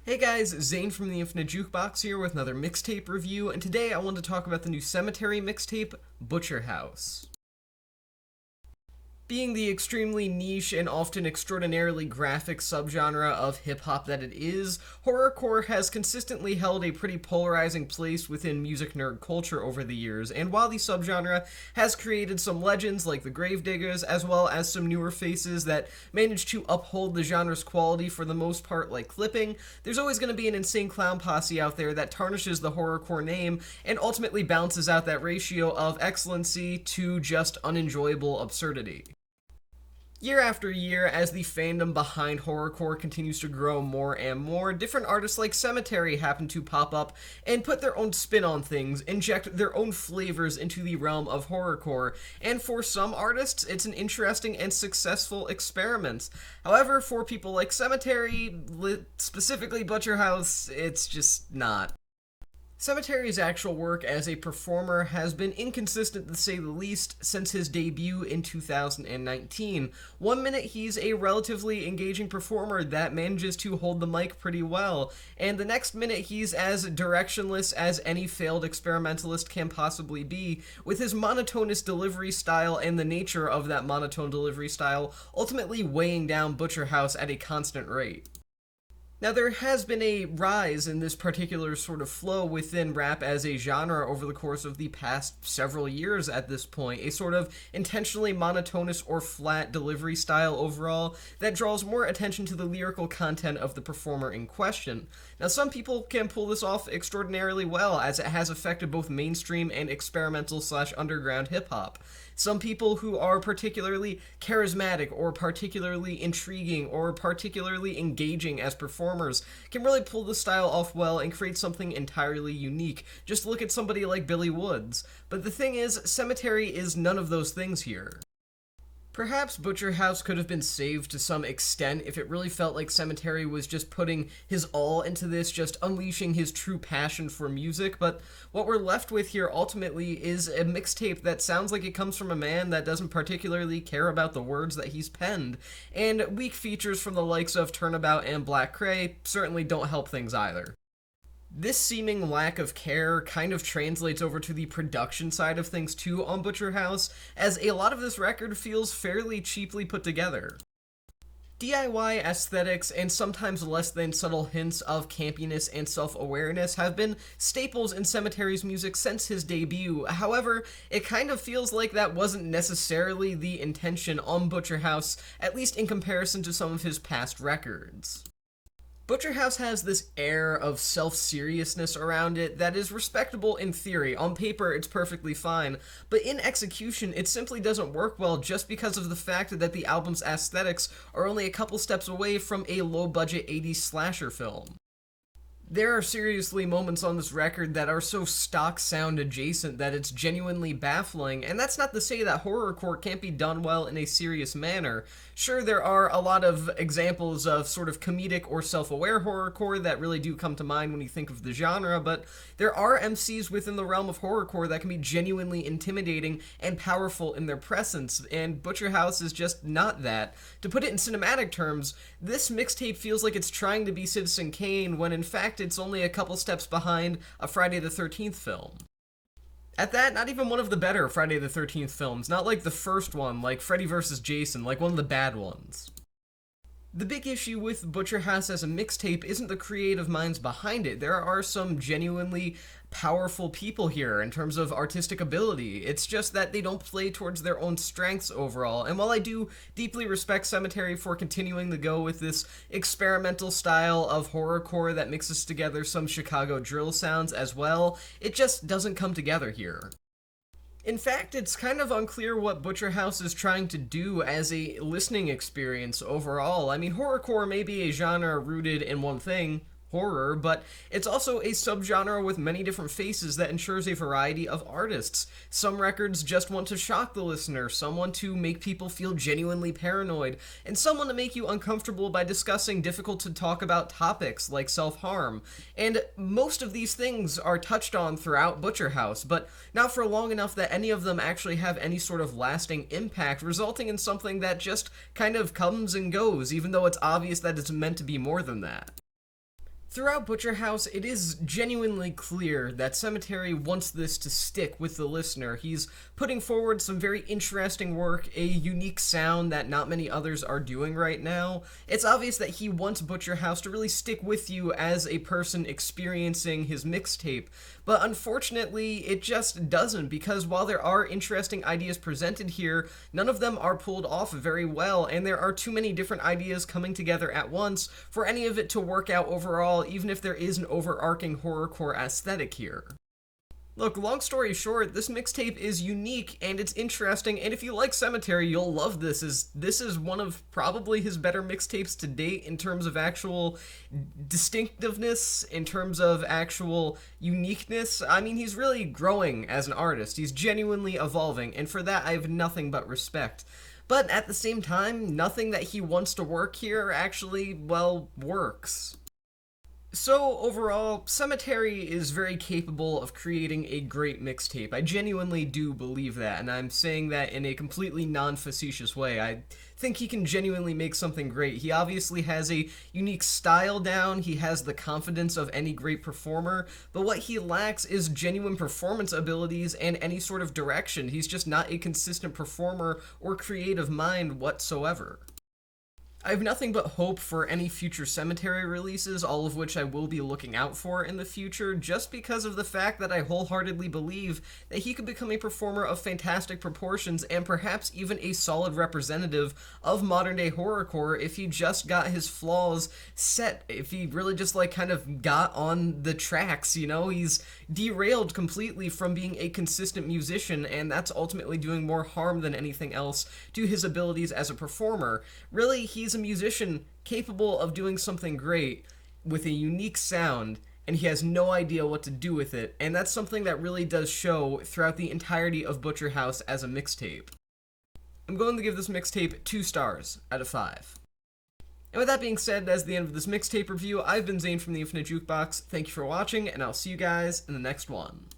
Hey guys, Zane from the Infinite Jukebox here with another mixtape review, and today I want to talk about the new Sematary mixtape, Butcher House. Being the extremely niche and often extraordinarily graphic subgenre of hip-hop that it is, horrorcore has consistently held a pretty polarizing place within music nerd culture over the years, and while the subgenre has created some legends like the Gravediggers, as well as some newer faces that manage to uphold the genre's quality for the most part like Clipping, there's always going to be an insane clown posse out there that tarnishes the horrorcore name and ultimately balances out that ratio of excellency to just unenjoyable absurdity. Year after year, as the fandom behind horrorcore continues to grow more and more, different artists like Sematary happen to pop up and put their own spin on things, inject their own flavors into the realm of horrorcore, and for some artists, it's an interesting and successful experiment. However, for people like Sematary, specifically Butcher House, it's just not. Sematary's actual work as a performer has been inconsistent to say the least since his debut in 2019. One minute he's a relatively engaging performer that manages to hold the mic pretty well, and the next minute he's as directionless as any failed experimentalist can possibly be, with his monotonous delivery style and the nature of that monotone delivery style ultimately weighing down Butcher House at a constant rate. Now, there has been a rise in this particular sort of flow within rap as a genre over the course of the past several years at this point, a sort of intentionally monotonous or flat delivery style overall that draws more attention to the lyrical content of the performer in question. Now, some people can pull this off extraordinarily well, as it has affected both mainstream and experimental/underground hip-hop. Some people who are particularly charismatic or particularly intriguing or particularly engaging as performers can really pull the style off well and create something entirely unique. Just look at somebody like Billy Woods. But the thing is, Sematary is none of those things here. Perhaps Butcher House could have been saved to some extent if it really felt like Sematary was just putting his all into this, just unleashing his true passion for music, but what we're left with here ultimately is a mixtape that sounds like it comes from a man that doesn't particularly care about the words that he's penned, and weak features from the likes of Turnabout and Black Cray certainly don't help things either. This seeming lack of care kind of translates over to the production side of things too on Butcher House, as a lot of this record feels fairly cheaply put together. DIY aesthetics and sometimes less than subtle hints of campiness and self-awareness have been staples in Sematary's music since his debut. However, it kind of feels like that wasn't necessarily the intention on Butcher House, at least in comparison to some of his past records. Butcher House has this air of self-seriousness around it that is respectable in theory. On paper, it's perfectly fine, but in execution, it simply doesn't work well just because of the fact that the album's aesthetics are only a couple steps away from a low-budget 80s slasher film. There are seriously moments on this record that are so stock sound adjacent that it's genuinely baffling, and that's not to say that horrorcore can't be done well in a serious manner. Sure, there are a lot of examples of sort of comedic or self-aware horrorcore that really do come to mind when you think of the genre, but there are MCs within the realm of horrorcore that can be genuinely intimidating and powerful in their presence, and Butcher House is just not that. To put it in cinematic terms, this mixtape feels like it's trying to be Citizen Kane when in fact it's only a couple steps behind a Friday the 13th film. At that, not even one of the better Friday the 13th films, not like the first one, like Freddy vs. Jason, like one of the bad ones. The big issue with Butcher House as a mixtape isn't the creative minds behind it. There are some genuinely powerful people here in terms of artistic ability. It's just that they don't play towards their own strengths overall. And while I do deeply respect Sematary for continuing to go with this experimental style of horrorcore that mixes together some Chicago drill sounds as well, it just doesn't come together here. In fact, it's kind of unclear what Butcher House is trying to do as a listening experience overall. I mean, horrorcore may be a genre rooted in one thing, horror, but it's also a subgenre with many different faces that ensures a variety of artists. Some records just want to shock the listener, some want to make people feel genuinely paranoid, and some want to make you uncomfortable by discussing difficult to talk about topics like self-harm. And most of these things are touched on throughout Butcher House, but not for long enough that any of them actually have any sort of lasting impact, resulting in something that just kind of comes and goes, even though it's obvious that it's meant to be more than that. Throughout Butcher House, it is genuinely clear that Sematary wants this to stick with the listener. He's putting forward some very interesting work, a unique sound that not many others are doing right now. It's obvious that he wants Butcher House to really stick with you as a person experiencing his mixtape, but unfortunately, it just doesn't, because while there are interesting ideas presented here, none of them are pulled off very well, and there are too many different ideas coming together at once for any of it to work out overall, even if there is an overarching horrorcore aesthetic here. Look, long story short, this mixtape is unique and it's interesting, and if you like Sematary, you'll love this. This is one of probably his better mixtapes to date in terms of actual distinctiveness, in terms of actual uniqueness. I mean, he's really growing as an artist. He's genuinely evolving, and for that I have nothing but respect. But at the same time, nothing that he wants to work here actually, well, works. So, overall, Sematary is very capable of creating a great mixtape. I genuinely do believe that, and I'm saying that in a completely non-facetious way. I think he can genuinely make something great. He obviously has a unique style down, he has the confidence of any great performer, but what he lacks is genuine performance abilities and any sort of direction. He's just not a consistent performer or creative mind whatsoever. I have nothing but hope for any future Sematary releases, all of which I will be looking out for in the future, just because of the fact that I wholeheartedly believe that he could become a performer of fantastic proportions and perhaps even a solid representative of modern-day horrorcore if he just got his flaws set, if he really just kind of got on the tracks, you know? He's derailed completely from being a consistent musician, and that's ultimately doing more harm than anything else to his abilities as a performer. Really, he's a musician capable of doing something great with a unique sound, and he has no idea what to do with it, and that's something that really does show throughout the entirety of Butcher House as a mixtape. I'm going to give this mixtape 2 stars out of 5. And with that being said, that's the end of this mixtape review. I've been Zane from the Infinite Jukebox. Thank you for watching, and I'll see you guys in the next one.